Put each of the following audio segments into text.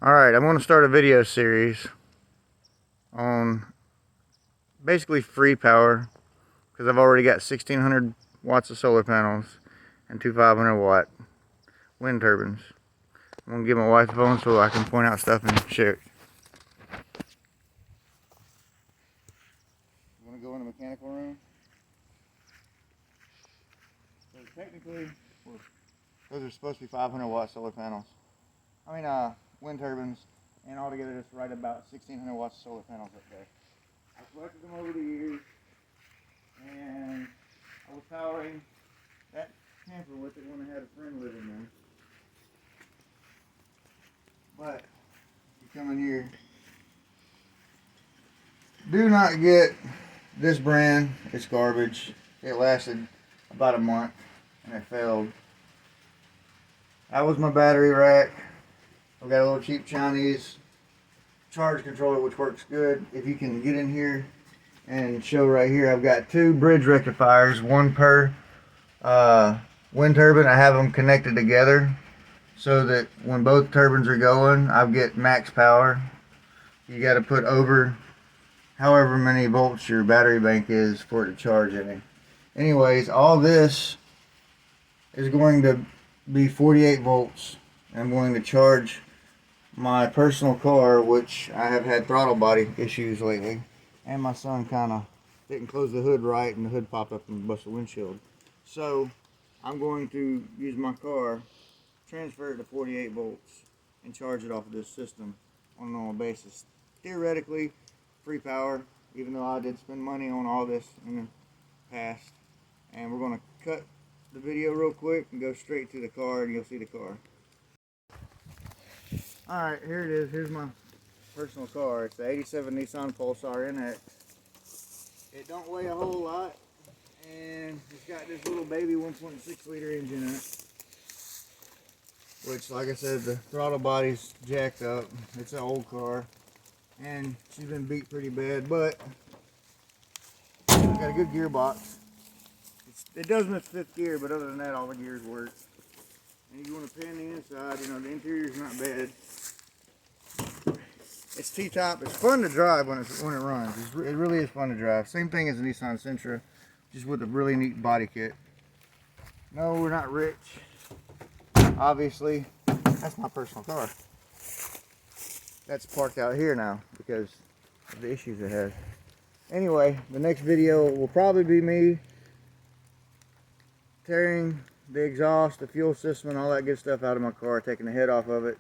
Alright, I'm going to start a video series on basically free power, because I've already got 1600 watts of solar panels and two 500 watt wind turbines. I'm going to give my wife the phone so I can point out stuff and share it. I'm going to go in the mechanical room. So technically, those are supposed to be 500 watt solar panels. Wind turbines, and altogether it's right about 1600 watts of solar panels up there. I've collected them over the years, and I was powering that camper with it when I had a friend living there. But you come in here, do not get this brand. It's garbage. It lasted about a month and it failed. That was my battery rack. I've got a little cheap Chinese charge controller which works good. If you can get in here and show right here, I've got two bridge rectifiers, one per wind turbine. I have them connected together so that when both turbines are going, I get max power. You got to put over however many volts your battery bank is for it to charge any. Anyways, all this is going to be 48 volts. I'm going to charge my personal car, which I have had throttle body issues lately, and my son kind of didn't close the hood right and the hood popped up and busted the windshield. So I'm going to use my car, transfer it to 48 volts, and charge it off of this system on a normal basis. Theoretically, free power, even though I did spend money on all this in the past. And we're going to cut the video real quick and go straight to the car, and you'll see the car. Alright, here it is. Here's my personal car. It's the 87 Nissan Pulsar NX. It don't weigh a whole lot, and it's got this little baby 1.6 liter engine in it, which, like I said, the throttle body's jacked up. It's an old car, and she's been beat pretty bad, but got a good gearbox. It does miss fifth gear, but other than that, all the gears work. And you want to pan the inside, the interior's not bad. It's T-top. It's fun to drive when it runs. It really is fun to drive. Same thing as the Nissan Sentra, just with a really neat body kit. No, we're not rich. Obviously, that's my personal car. That's parked out here now because of the issues it has. Anyway, the next video will probably be me tearing the exhaust, the fuel system, and all that good stuff out of my car, taking the head off of it.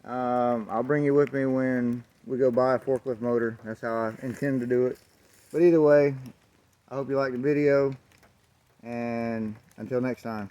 I'll bring you with me when we go buy a forklift motor. That's how I intend to do it. But either way, I hope you liked the video, and until next time.